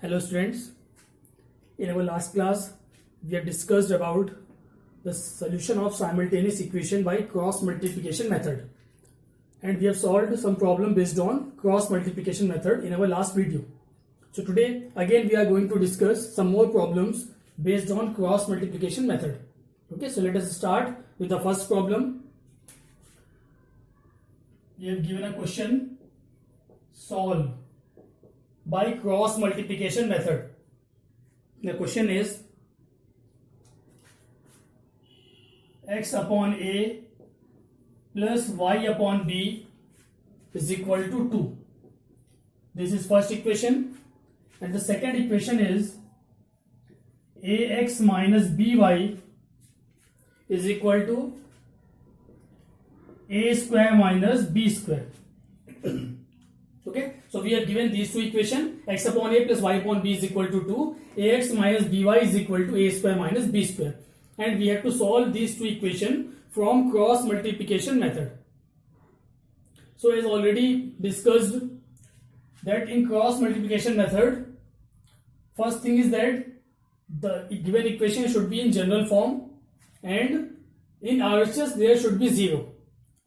Hello students, in our last class we have discussed about the solution of simultaneous equation by cross multiplication method, and we have solved some problem based on cross multiplication method in our last video. So today again we are going to discuss some more problems based on cross multiplication method. Okay, so let us start with the first problem. We have given a question: solve by cross multiplication method. The question is x upon a plus y upon b is equal to 2. This is first equation, and the second equation is ax minus by is equal to a square minus b square. Okay, so we have given these two equations: x upon a plus y upon b is equal to 2, ax minus by is equal to a square minus b square, and we have to solve these two equations from cross multiplication method. So as already discussed, that in cross multiplication method, first thing is that the given equation should be in general form, and in RHS there should be 0.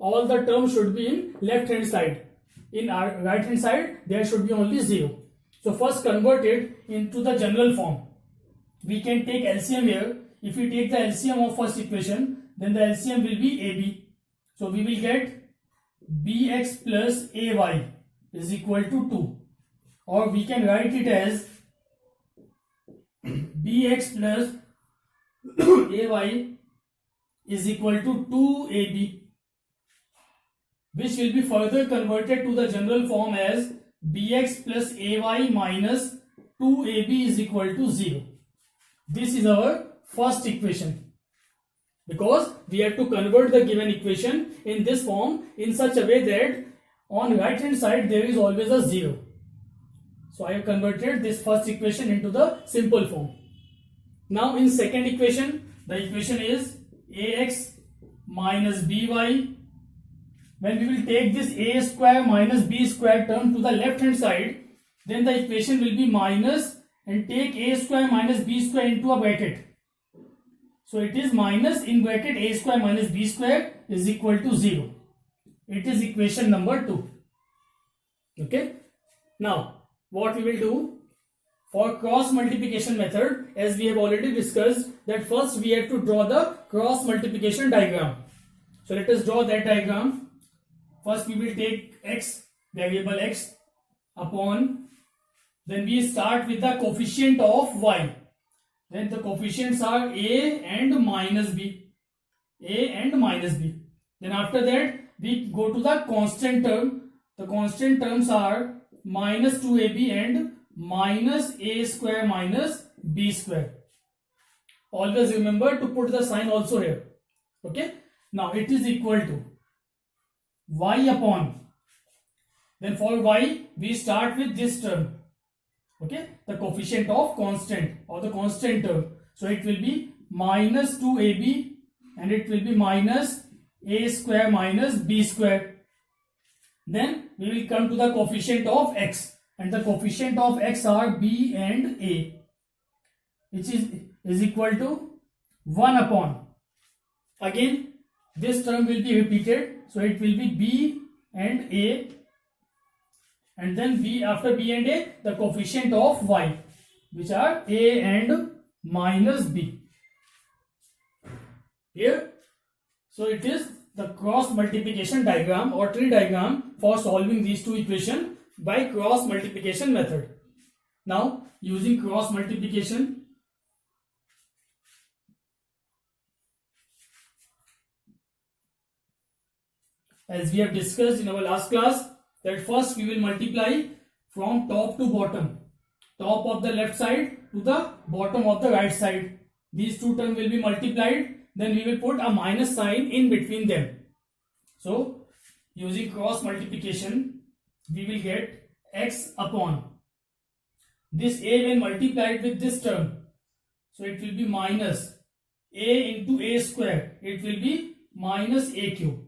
All the terms should be in left hand side. In our right hand side there should be only 0. So first convert it into the general form. We can take LCM here. If we take the LCM of first equation, then the LCM will be AB. So we will get bx plus ay is equal to 2, or we can write it as bx plus ay is equal to 2ab, which will be further converted to the general form as bx plus ay minus 2ab is equal to 0. This is our first equation, because we have to convert the given equation in this form in such a way that on right hand side there is always a 0. So I have converted this first equation into the simple form. Now in second equation, the equation is ax minus by. When we will take this a square minus b square term to the left hand side, then the equation will be minus, and take a square minus b square into a bracket. So it is minus in bracket a square minus b square is equal to 0. It is equation number 2. Okay. Now what we will do for cross multiplication method, as we have already discussed, that first we have to draw the cross multiplication diagram. So let us draw that diagram. First we will take x, variable x, upon, then we start with the coefficient of y. Then the coefficients are a and minus b. A and minus b. Then after that we go to the constant term. The constant terms are minus 2ab and minus a square minus b square. Always remember to put the sign also here. Okay. Now it is equal to y upon, then for y we start with this term, okay, the coefficient of constant or the constant term. So it will be minus 2ab and it will be minus a square minus b square. Then we will come to the coefficient of x, and the coefficient of x are b and a, which is equal to 1 upon, again this term will be repeated, so it will be b and a, and then b, after b and a, the coefficient of y, which are a and minus b. Here, so it is the cross multiplication diagram or tree diagram for solving these two equations by cross multiplication method. Now using cross multiplication, as we have discussed in our last class, that first we will multiply from top to bottom, top of the left side to the bottom of the right side. These two terms will be multiplied, then we will put a minus sign in between them. So using cross multiplication, we will get x upon this a when multiplied with this term, so it will be minus a into a square, it will be minus a cube.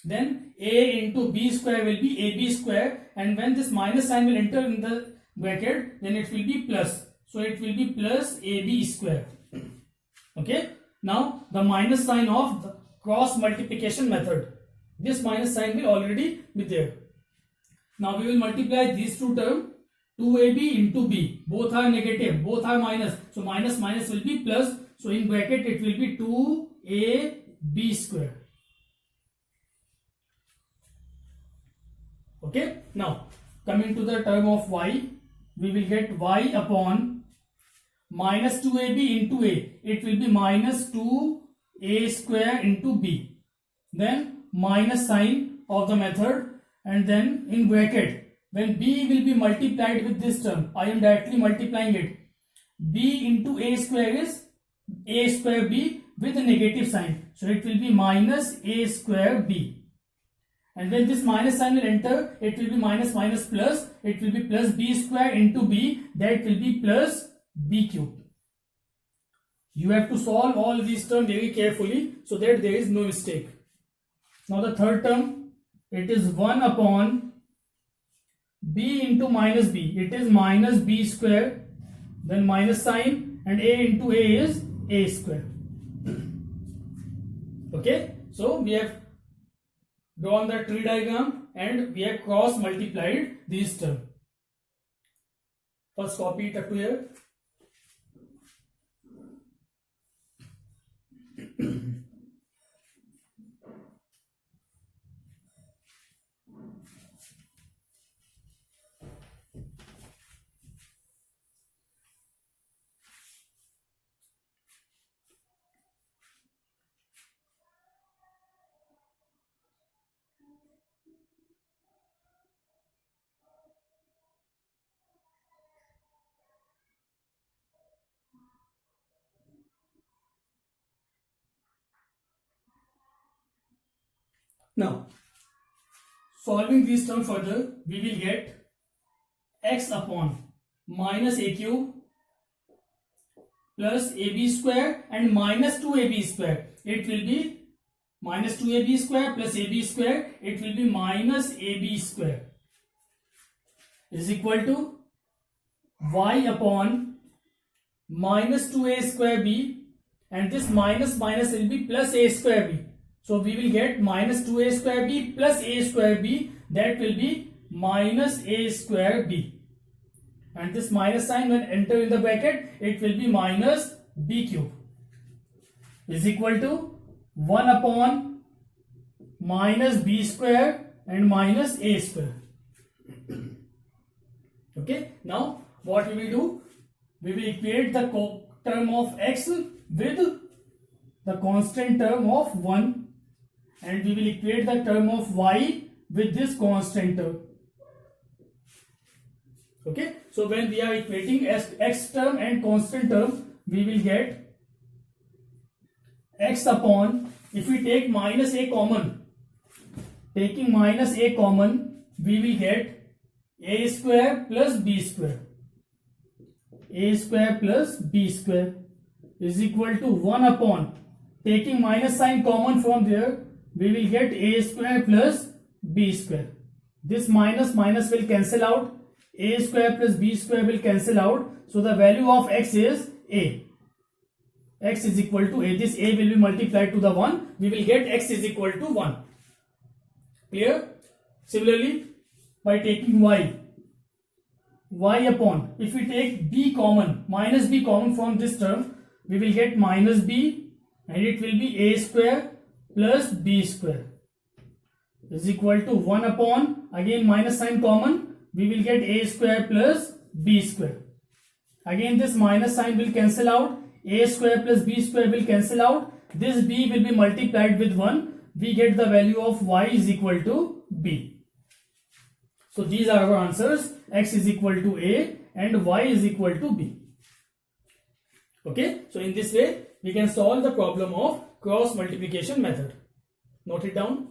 Then a into b square will be ab square, and when this minus sign will enter in the bracket, then it will be plus. So it will be plus AB square. Okay. Now the minus sign of the cross multiplication method. This minus sign will already be there. Now we will multiply these two terms. 2AB into B. Both are negative. Both are minus. So minus minus will be plus. So in bracket it will be 2AB square. Okay. Now coming to the term of y, we will get y upon minus 2ab into a. It will be minus 2a square into b. Then minus sign of the method, and then in bracket, when b will be multiplied with this term, I am directly multiplying it. B into a square is a square b with a negative sign. So it will be minus a square b. And when this minus sign will enter, it will be minus minus plus. It will be plus b square into b. That will be plus b cube. You have to solve all these terms very carefully so that there is no mistake. Now the third term, it is 1 upon b into minus b. It is minus b square. Then minus sign, and a into a is a square. Okay. So we have drawn the tree diagram and we have cross multiplied these terms. First copy it up to here. Now, solving these terms further, we will get x upon minus a cube plus ab square and minus 2ab square. It will be minus 2ab square plus ab square. It will be minus ab square is equal to y upon minus 2a square b, and this minus minus will be plus a square b. So we will get minus 2a square b plus a square b. That will be minus a square b. And this minus sign when enter in the bracket, it will be minus b cube is equal to 1 upon minus b square and minus a square. Okay. Now what we will do? We will equate the term of x with the constant term of 1. And we will equate the term of y with this constant term. Okay. So when we are equating x term and constant term, we will get x upon, if we take minus a common, taking minus a common, we will get a square plus b square. A square plus b square is equal to 1 upon, taking minus sign common from there, we will get a square plus b square. This minus minus will cancel out. A square plus b square will cancel out. So the value of x is a. X is equal to a. This a will be multiplied to the 1. We will get x is equal to 1. Clear? Similarly, by taking y upon, if we take b common, minus b common from this term, we will get minus b, and it will be a square plus b square is equal to 1 upon, again minus sign common, we will get a square plus b square. Again this minus sign will cancel out, a square plus b square will cancel out, this b will be multiplied with 1, we get the value of y is equal to b. So these are our answers, x is equal to a and y is equal to b. Okay, so in this way we can solve the problem of cross multiplication method. Note it down.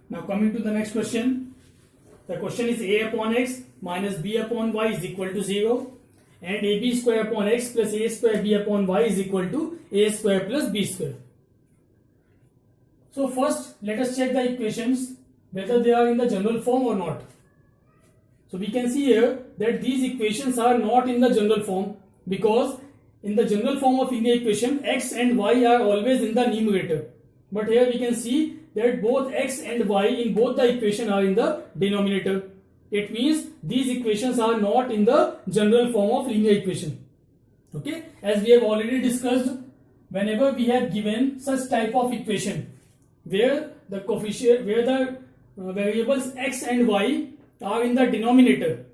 Now coming to the next question. The question is a upon x minus b upon y is equal to 0 and ab square upon x plus a square b upon y is equal to a square plus b square. So first let us check the equations whether they are in the general form or not. So we can see here that these equations are not in the general form, because in the general form of linear equation x and y are always in the numerator. But here we can see that both x and y in both the equation are in the denominator. It means these equations are not in the general form of linear equation. Okay, as we have already discussed, whenever we have given such type of equation where the coefficient, where the variables x and y are in the denominator,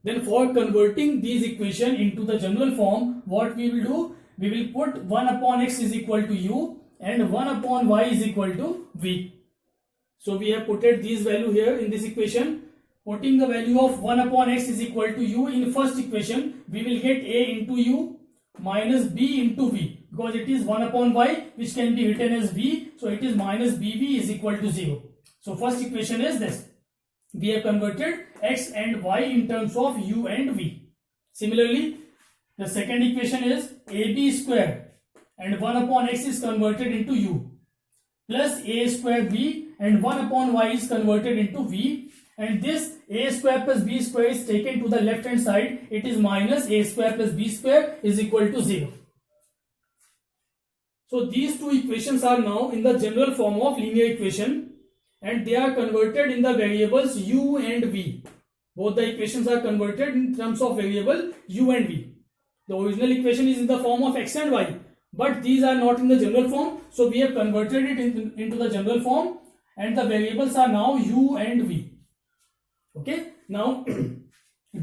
then for converting these equation into the general form, what we will do, we will put 1 upon x is equal to u and 1 upon y is equal to v. So we have put these value here in this equation. Putting the value of 1 upon x is equal to u in first equation, we will get a into u minus b into v, because it is 1 upon y which can be written as v, so it is minus bv is equal to 0. So first equation is this. We have converted x and y in terms of u and v. Similarly, the second equation is ab square and 1 upon x is converted into u plus a square b and 1 upon y is converted into v, and this a square plus b square is taken to the left hand side. It is minus a square plus b square is equal to 0. So these two equations are now in the general form of linear equation and they are converted in the variables u and v. Both the equations are converted in terms of variable u and v. The original equation is in the form of x and y, but these are not in the general form, so we have converted it into the general form and the variables are now u and v. Okay, now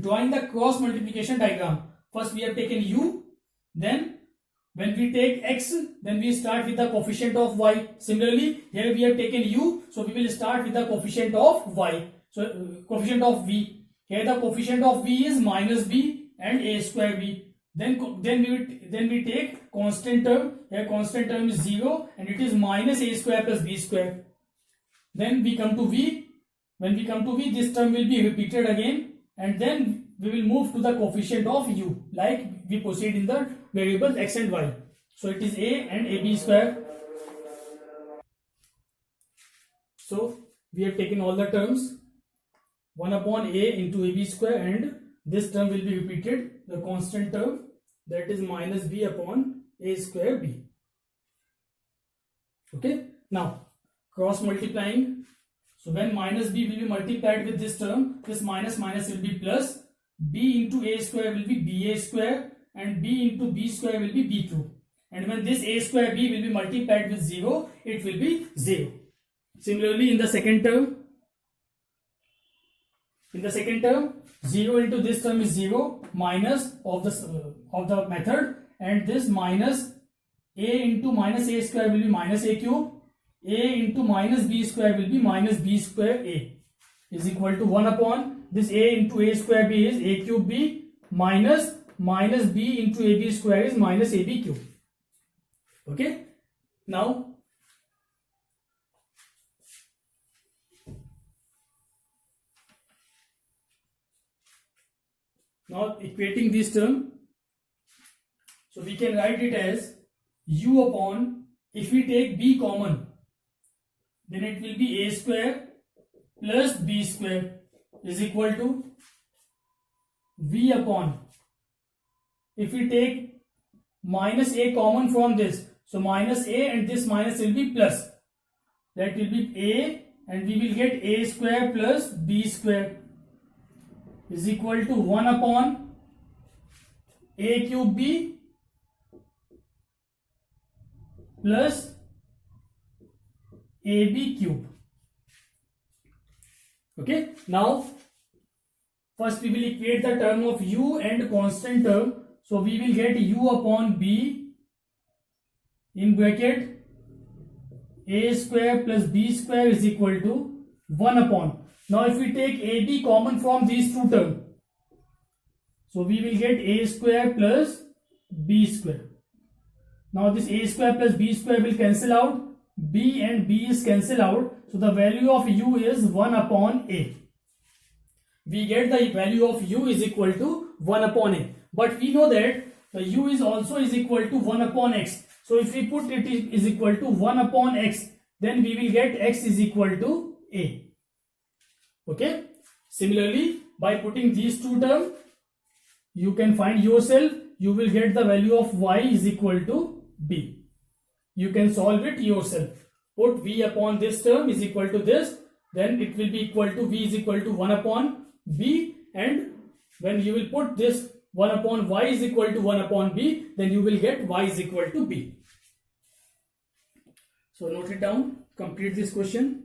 drawing the cross multiplication diagram. First we have taken u, then when we take x, then we start with the coefficient of y. Similarly, here we have taken u, so we will start with the coefficient of y. So coefficient of v. Here the coefficient of v is minus b and a square b. Then we take constant term. Here constant term is 0 and it is minus a square plus b square. Then we come to v. When we come to v, this term will be repeated again, and then we will move to the coefficient of u, like we proceed in the variables x and y. So it is a and ab square. So we have taken all the terms, 1 upon a into ab square, and this term will be repeated, the constant term, that is minus b upon a square b. Okay, now cross multiplying. So when minus b will be multiplied with this term, this minus minus will be plus, b into a square will be ba square and b into b square will be b cube. And when this a square b will be multiplied with 0, it will be 0. Similarly, in the second term, 0 into this term is 0 minus of the method, and this minus a into minus a square will be minus a cube. A into minus b square will be minus b square a is equal to 1 upon this a into a square b is a cube b minus b into ab square is minus ab cube. Okay, now equating this term, so we can write it as u upon, if we take b common, then it will be a square plus b square is equal to v upon, if we take minus a common from this, so minus a and this minus will be plus, that will be a, and we will get a square plus b square is equal to 1 upon a cube b plus ab cube. Okay, now first we will equate the term of u and constant term, so we will get u upon b in bracket a square plus b square is equal to 1 upon, now if we take ab common from these two terms, so we will get a square plus b square. Now this a square plus b square will cancel out, B and B is cancelled out. So the value of U is 1 upon A. We get the value of U is equal to 1 upon A. But we know that the U is also is equal to 1 upon X. So if we put it is equal to 1 upon X, then we will get X is equal to A. Okay. Similarly, by putting these two terms, you can find yourself, you will get the value of Y is equal to B. You can solve it yourself. Put V upon this term is equal to this, then it will be equal to V is equal to 1 upon B, and when you will put this 1 upon Y is equal to 1 upon B, then you will get Y is equal to B. So note it down, complete this question.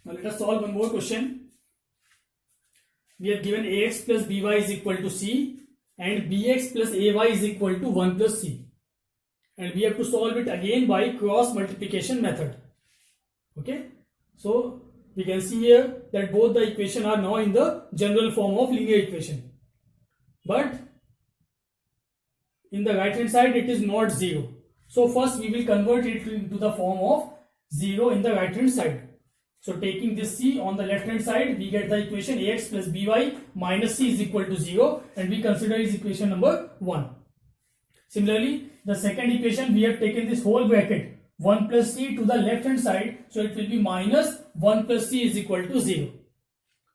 Now let us solve one more question. We have given Ax plus By is equal to C and Bx plus Ay is equal to 1 plus C. And we have to solve it again by cross multiplication method. Okay. So we can see here that both the equation are now in the general form of linear equation. But in the right hand side it is not 0. So first we will convert it into the form of 0 in the right hand side. So taking this C on the left hand side, we get the equation Ax plus By minus C is equal to 0, and we consider is equation number 1. Similarly, the second equation, we have taken this whole bracket 1 plus C to the left hand side, so it will be minus 1 plus C is equal to 0.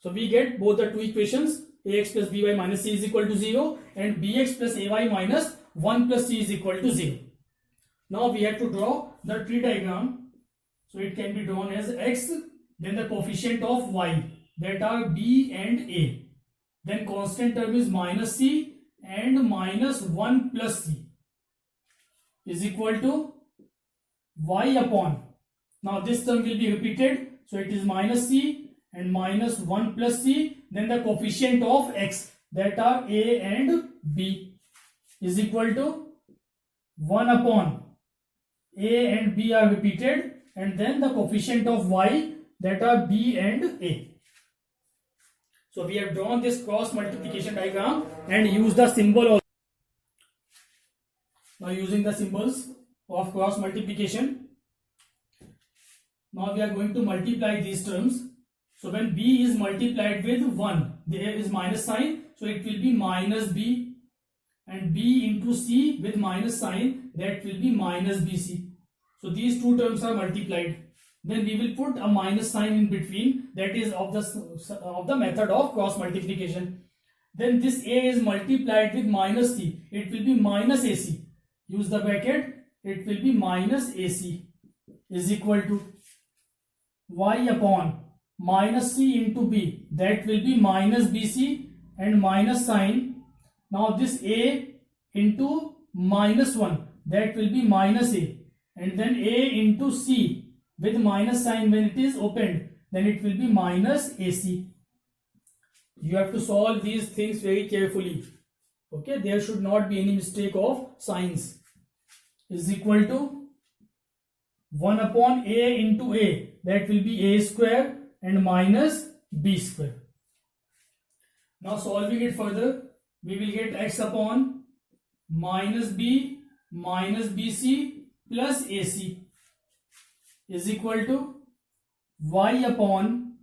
So we get both the two equations, Ax plus By minus C is equal to 0 and Bx plus Ay minus 1 plus C is equal to 0. Now we have to draw the tree diagram. So it can be drawn as X, then the coefficient of Y, that are B and A. Then constant term is minus C and minus 1 plus C is equal to Y upon. Now this term will be repeated. So it is minus C and minus 1 plus C. Then the coefficient of X, that are A and B, is equal to 1 upon. A and B are repeated, and then the coefficient of Y, that are B and A. So we have drawn this cross multiplication diagram and used the symbol of. Now using the symbols of cross multiplication, now we are going to multiply these terms. So when B is multiplied with 1, there is minus sign, so it will be minus B, and B into C with minus sign, that will be minus BC. So these two terms are multiplied. Then we will put a minus sign in between, that is of the method of cross multiplication. Then this A is multiplied with minus C, it will be minus AC. Use the bracket, it will be minus AC is equal to Y upon minus C into B, that will be minus BC, and minus sign. Now this A into minus 1, that will be minus A, and then A into C with minus sign when it is opened, then it will be minus AC. You have to solve these things very carefully. Okay, there should not be any mistake of signs. Is equal to 1 upon A into A, that will be A square, and minus B square. Now solving it further, we will get X upon minus B minus BC plus AC is equal to Y upon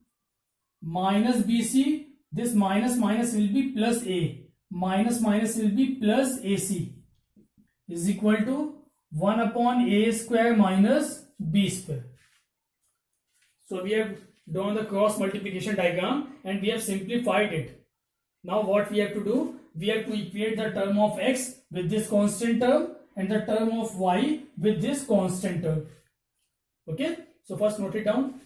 minus BC. This minus minus will be plus A, minus minus will be plus AC is equal to 1 upon A square minus B square. So we have drawn the cross multiplication diagram and we have simplified it. Now what we have to do, we have to equate the term of X with this constant term and the term of Y with this constant term. Okay, so first note it down.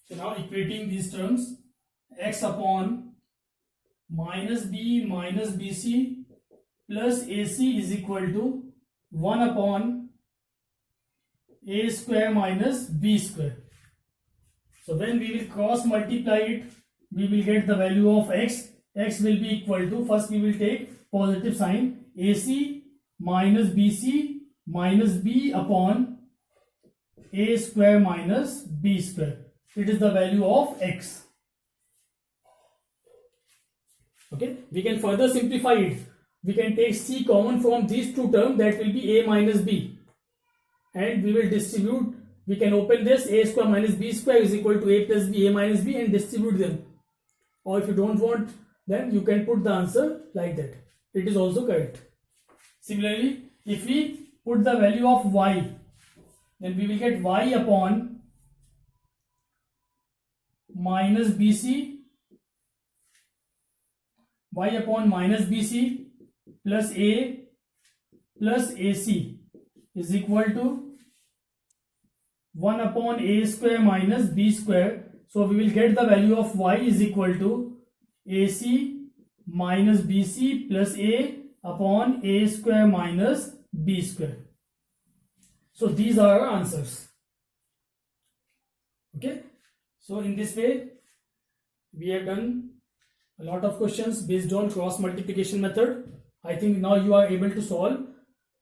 So now equating these terms, x upon minus b minus bc plus ac is equal to 1 upon a square minus b square. So when we will cross multiply it, we will get the value of x. X will be equal to, first we will take positive sign, ac minus bc minus b upon a square minus b square. It is the value of x. Okay, we can further simplify it. We can take c common from these two terms, that will be a minus b, and we will distribute. We can open this, a square minus b square is equal to a plus b, a minus b, and distribute them. Or if you don't want, then you can put the answer like that. It is also correct. Similarly, if we put the value of y, then we will get y upon minus bc, y upon minus bc plus a plus ac is equal to 1 upon a square minus b square. So we will get the value of y is equal to ac minus bc plus a upon a square minus b square. So these are our answers. Okay, so in this way we have done a lot of questions based on cross multiplication method. I think now you are able to solve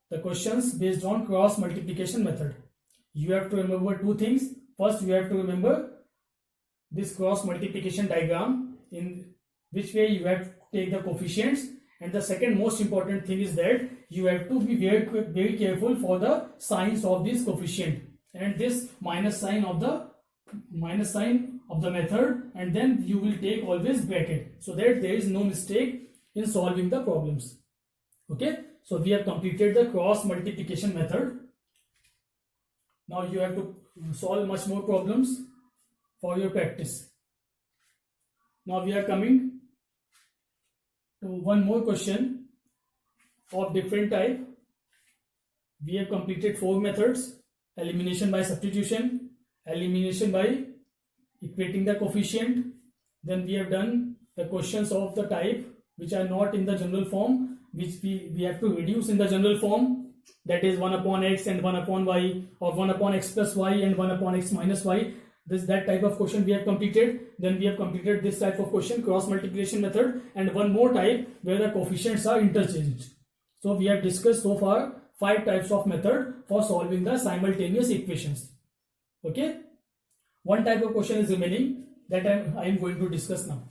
the questions based on cross multiplication method. You have to remember two things. First, you have to remember this cross multiplication diagram, in which way you have to take the coefficients, and the second most important thing is that you have to be very careful for the signs of this coefficient and this minus sign of the method, and then you will take always bracket so that there is no mistake in solving the problems. Okay, so we have completed the cross multiplication method. Now you have to solve much more problems for your practice. Now we are coming to one more question of different type. We have completed 4 methods: elimination by substitution, elimination by equating the coefficient. Then we have done the questions of the type which are not in the general form, which we have to reduce in the general form, that is 1 upon x and 1 upon y, or 1 upon x plus y and 1 upon x minus y. That type of question we have completed. Then we have completed this type of question, cross multiplication method, and one more type where the coefficients are interchanged. So we have discussed so far 5 types of method for solving the simultaneous equations. Okay, one type of question is remaining that I am going to discuss now.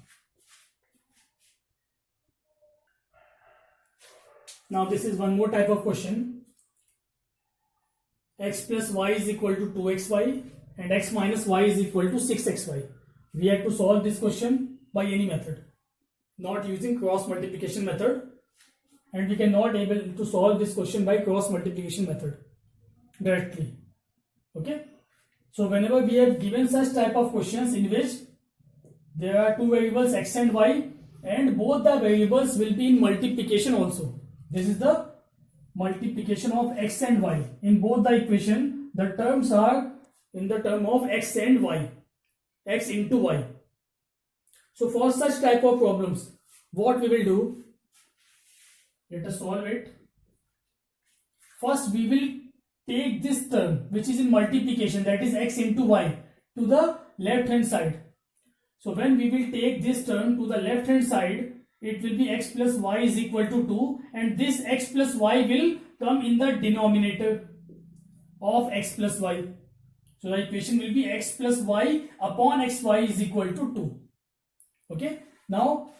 Now this is one more type of question. X plus y is equal to 2xy and x minus y is equal to 6xy. We have to solve this question by any method, not using cross multiplication method, and we cannot able to solve this question by cross multiplication method directly. Okay, so whenever we have given such type of questions in which there are 2 variables x and y, and both the variables will be in multiplication also. This is the multiplication of x and y. In both the equation, the terms are in the term of x and y, x into y. So for such type of problems, what we will do, let us solve it. First we will take this term which is in multiplication, that is x into y, to the left hand side. So when we will take this term to the left hand side, it will be x plus y is equal to 2, and this x plus y will come in the denominator of x plus y. So the equation will be x plus y upon xy is equal to 2. Okay, now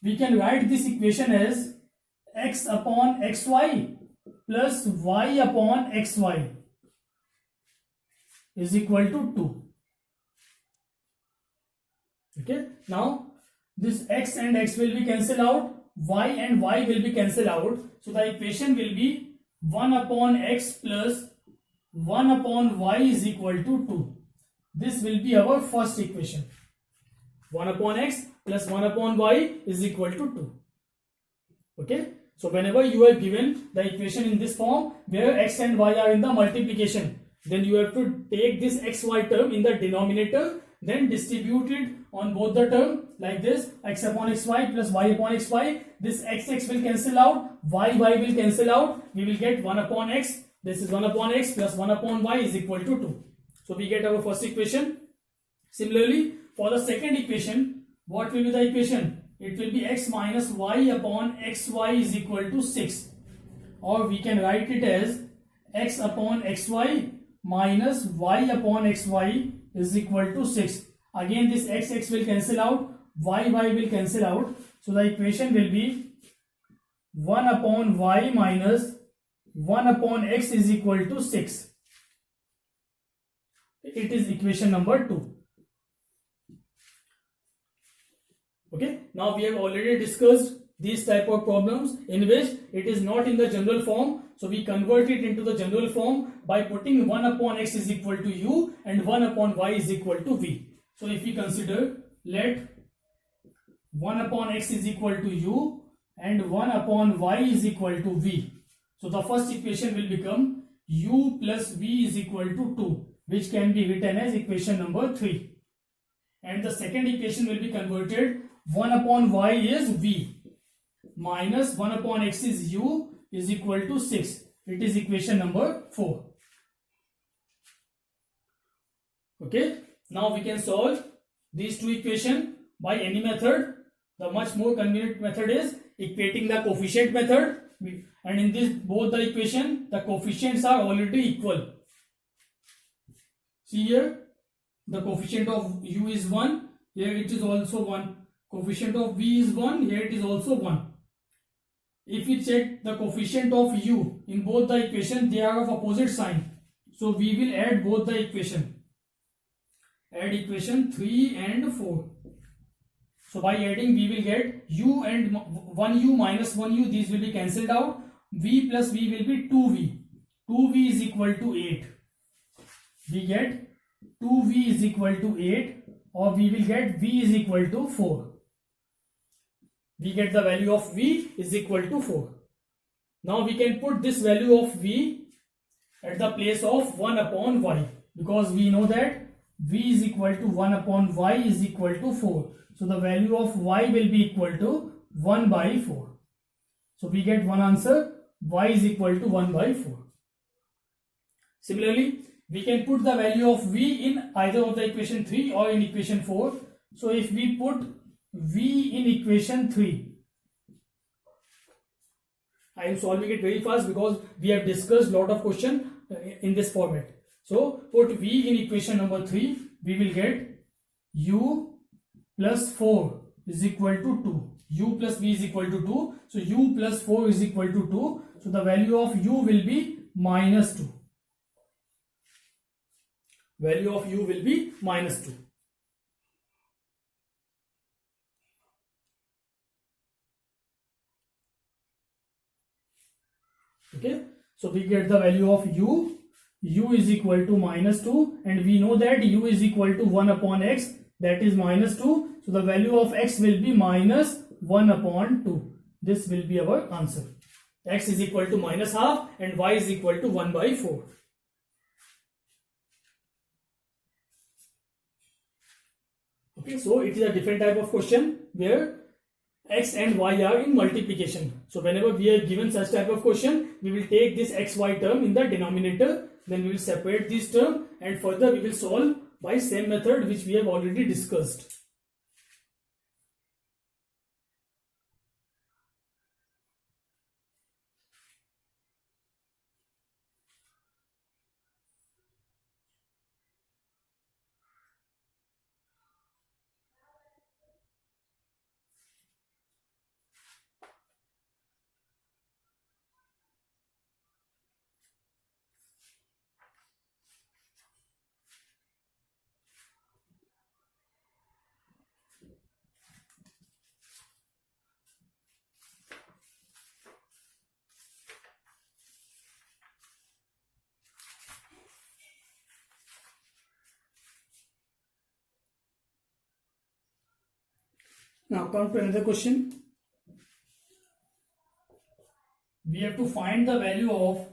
we can write this equation as x upon xy plus y upon xy is equal to 2. Okay, now this x and x will be cancelled out, y and y will be cancelled out. So the equation will be 1 upon x plus 1 upon y is equal to 2. This will be our first equation. 1 upon x plus 1 upon y is equal to 2. Okay, so whenever you are given the equation in this form where x and y are in the multiplication, then you have to take this xy term in the denominator then distribute it on both the term like this, x upon xy plus y upon xy. This x will cancel out, y will cancel out. We will get 1 upon x. This is 1 upon x plus 1 upon y is equal to 2. So we get our first equation. Similarly, for the second equation, what will be the equation? It will be x minus y upon xy is equal to 6. Or we can write it as x upon xy minus y upon xy is equal to 6. Again, this x will cancel out, y will cancel out. So the equation will be 1 upon y minus 1 upon x is equal to 6. It is equation number 2. Okay, now we have already discussed these type of problems in which it is not in the general form. So we convert it into the general form by putting 1 upon x is equal to u and 1 upon y is equal to v. So if we consider, let 1 upon x is equal to u and 1 upon y is equal to v. So the first equation will become u plus v is equal to 2, which can be written as equation number 3. And the second equation will be converted, 1 upon y is v minus 1 upon x is u is equal to 6. It is equation number 4. Okay, now we can solve these two equations by any method. The much more convenient method is equating the coefficient method, and in this both the equation the coefficients are already equal. See here, the coefficient of u is 1, here it is also 1. Coefficient of v is 1, here it is also 1. If we check the coefficient of u in both the equation, they are of opposite sign. So we will add both the equation. Add equation 3 and 4. So by adding, we will get u and 1u minus 1u, these will be cancelled out. V plus v will be 2v. 2v is equal to 8. We get 2v is equal to 8, or we will get v is equal to 4. We get the value of v is equal to 4. Now we can put this value of v at the place of 1 upon y, because we know that v is equal to 1 upon y is equal to 4. So the value of y will be equal to 1 by 4. So we get one answer, y is equal to 1 by 4. Similarly, we can put the value of v in either of the equation 3 or in equation 4. So if we put v in equation 3, I am solving it very fast because we have discussed lot of questions in this format. So put v in equation number 3, we will get u plus 4 is equal to 2. U plus v is equal to 2. So u plus 4 is equal to 2. So the value of u will be minus 2. Value of u will be minus 2. Okay, so we get the value of u. U is equal to minus 2, and we know that u is equal to 1 upon x, that is minus 2. So the value of x will be minus 1 upon 2. This will be our answer. X is equal to minus half and y is equal to 1 by 4. Okay, so it is a different type of question where x and y are in multiplication. So whenever we are given such type of question, we will take this xy term in the denominator, then we will separate this term, and further we will solve by same method which we have already discussed. Now come to another question. We have to find the value of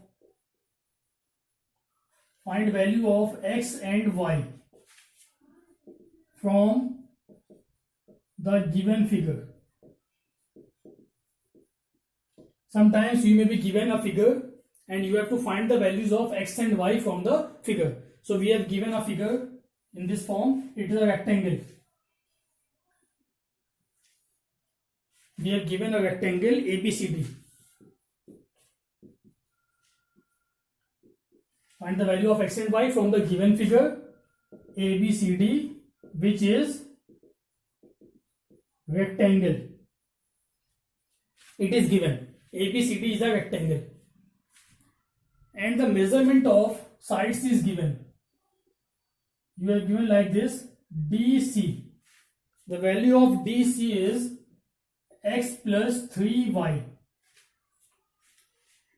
x and y. from the given figure. Sometimes you may be given a figure and you have to find the values of x and y from the figure. So we have given a figure in this form. It is a rectangle. We have given a rectangle ABCD. Find the value of x and y from the given figure ABCD, which is rectangle. It is given. ABCD is a rectangle. And the measurement of sides is given. You are given like this: DC. The value of DC is x plus 3y.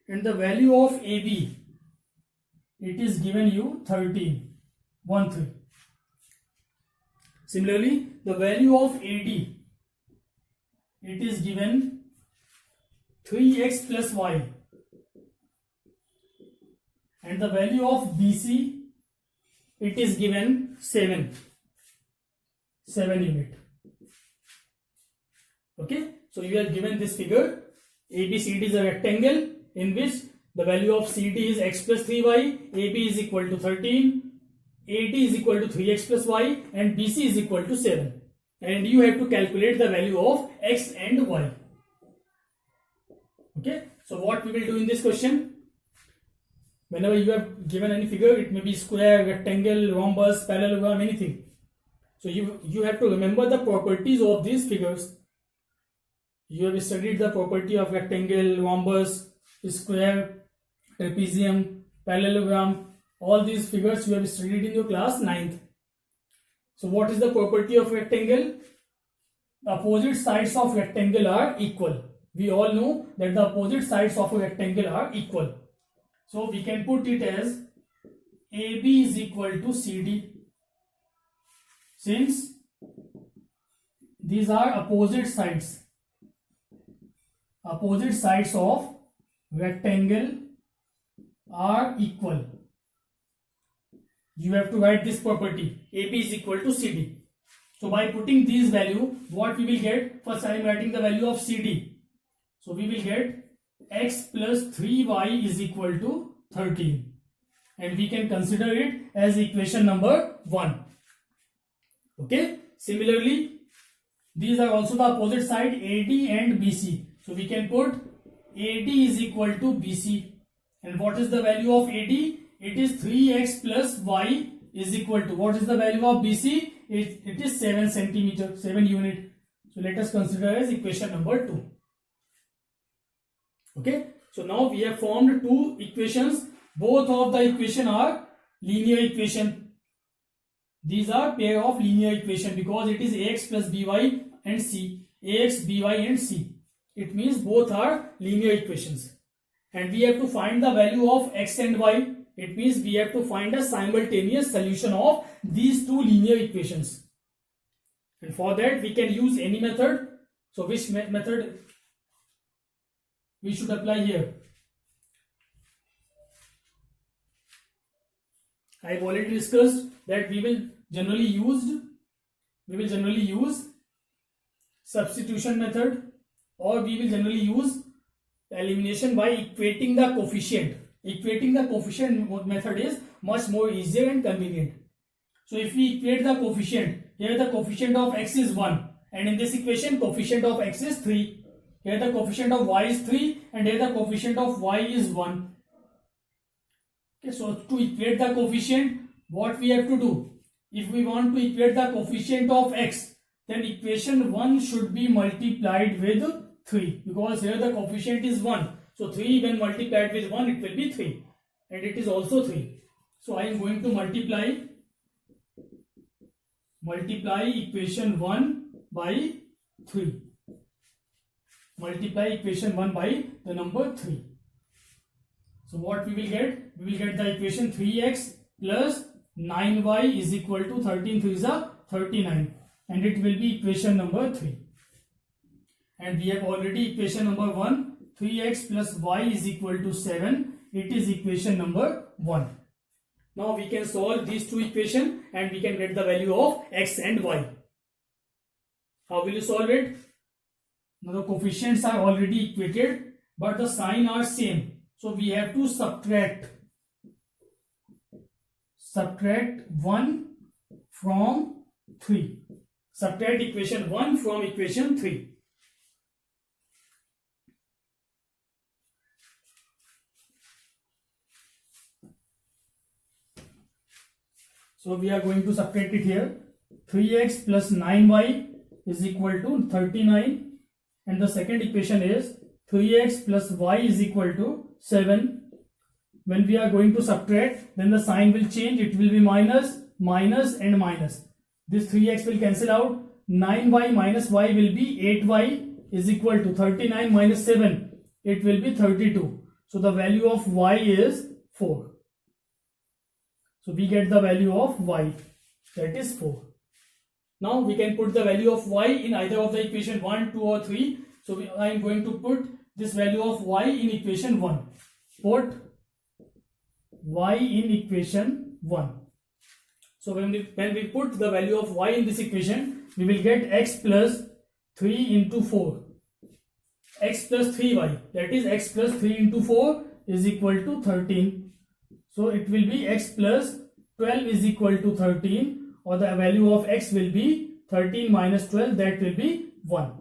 And the value of AB, it is given you 13. 1, 3. Similarly, the value of AD, it is given 3x plus y. And the value of BC, it is given 7 unit. Okay, so you are given this figure. ABCD is a rectangle in which the value of CD is x plus 3y, AB is equal to 13, AD is equal to 3x plus y, and BC is equal to 7. And you have to calculate the value of x and y. Okay, so what we will do in this question? Whenever you have given any figure, it may be square, rectangle, rhombus, parallelogram, anything. So you have to remember the properties of these figures. You have studied the property of rectangle, rhombus, square, trapezium, parallelogram. All these figures you have studied in your class 9th. So what is the property of rectangle? The opposite sides of rectangle are equal. We all know that the opposite sides of a rectangle are equal. So we can put it as AB is equal to CD. Since these are opposite sides of rectangle are equal, you have to write this property: AB is equal to CD. So by putting these value, what we will get? First I am writing the value of CD. So we will get x plus 3y is equal to 13. And we can consider it as equation number 1. Okay. Similarly, these are also the opposite side, AD and BC. So we can put AD is equal to BC. And what is the value of AD? It is 3x plus y is equal to, what is the value of BC? It is 7 centimeter, 7 unit. So let us consider as equation number 2. Okay. So now we have formed two equations. Both of the equation are linear equation. These are pair of linear equation because it is ax plus by and c. Ax, by and c. It means both are linear equations. And we have to find the value of x and y. It means we have to find a simultaneous solution of these two linear equations. And for that we can use any method. So which method we should apply here? I have already discussed that we will generally use substitution method, or we will generally use elimination by equating the coefficient. Equating the coefficient method is much more easier and convenient. So if we equate the coefficient, here the coefficient of x is 1, and in this equation coefficient of x is 3. Here the coefficient of y is 3, and here the coefficient of y is 1. Okay, so to equate the coefficient, what we have to do? If we want to equate the coefficient of x, then equation 1 should be multiplied with 3, because here the coefficient is 1. So 3 when multiplied with 1, it will be 3, and it is also 3. So I am going to multiply equation 1 by 3. Multiply equation 1 by the number 3. So what we will get? We will get the equation 3x plus 9y is equal to 13 3 is a 39, and it will be equation number 3. And we have already equation number 1, 3x plus y is equal to 7. It is equation number 1. Now we can solve these two equations and we can get the value of x and y. How will you solve it? Now the coefficients are already equated, but the sign are same. So we have to subtract 1 from 3. Subtract equation 1 from equation 3. So we are going to subtract it here. 3x plus 9y is equal to 39. And the second equation is 3x plus y is equal to 7. When we are going to subtract, then the sign will change. It will be minus, minus and minus. This 3x will cancel out. 9y minus y will be 8y is equal to 39 minus 7. It will be 32. So the value of y is 4. So we get the value of y, that is 4. Now we can put the value of y in either of the equation 1, 2 or 3. So I am going to put this value of y in equation 1. Put y in equation 1. So when we put the value of y in this equation, we will get x plus 3 into 4. X plus 3y, that is x plus 3 into 4 is equal to 13. So it will be x plus 12 is equal to 13, or the value of x will be 13 minus 12, that will be 1.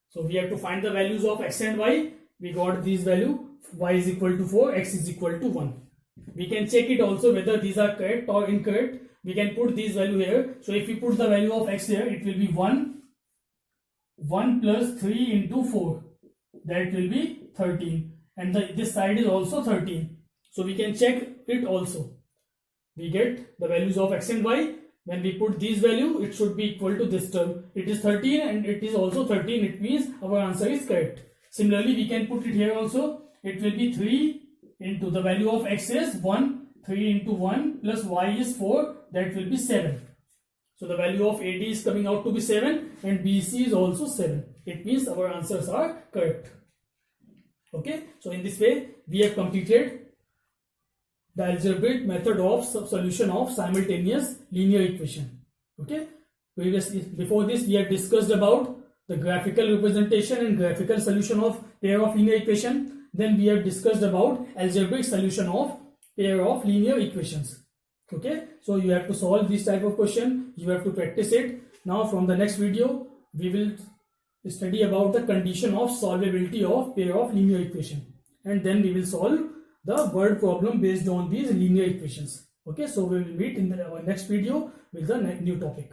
So we have to find the values of x and y. We got these value, y is equal to 4, x is equal to 1. We can check it also whether these are correct or incorrect. We can put these value here. So if we put the value of x here, it will be 1 plus 3 into 4, that will be 13. And this side is also 13. So we can check it also. We get the values of x and y. When we put these value, it should be equal to this term. It is 13 and it is also 13. It means our answer is correct. Similarly, we can put it here also. It will be 3 into the value of x is 1. 3 into 1 plus y is 4. That will be 7. So the value of AD is coming out to be 7 and BC is also 7. It means our answers are correct. Okay, so in this way we have completed the algebraic method of solution of simultaneous linear equation. Okay, before this we have discussed about the graphical representation and graphical solution of pair of linear equation. Then we have discussed about algebraic solution of pair of linear equations. Okay, so you have to solve this type of question. You have to practice it. Now from the next video we will study about the condition of solvability of pair of linear equation, and then we will solve the word problem based on these linear equations. Okay, so we will meet in our next video with the new topic.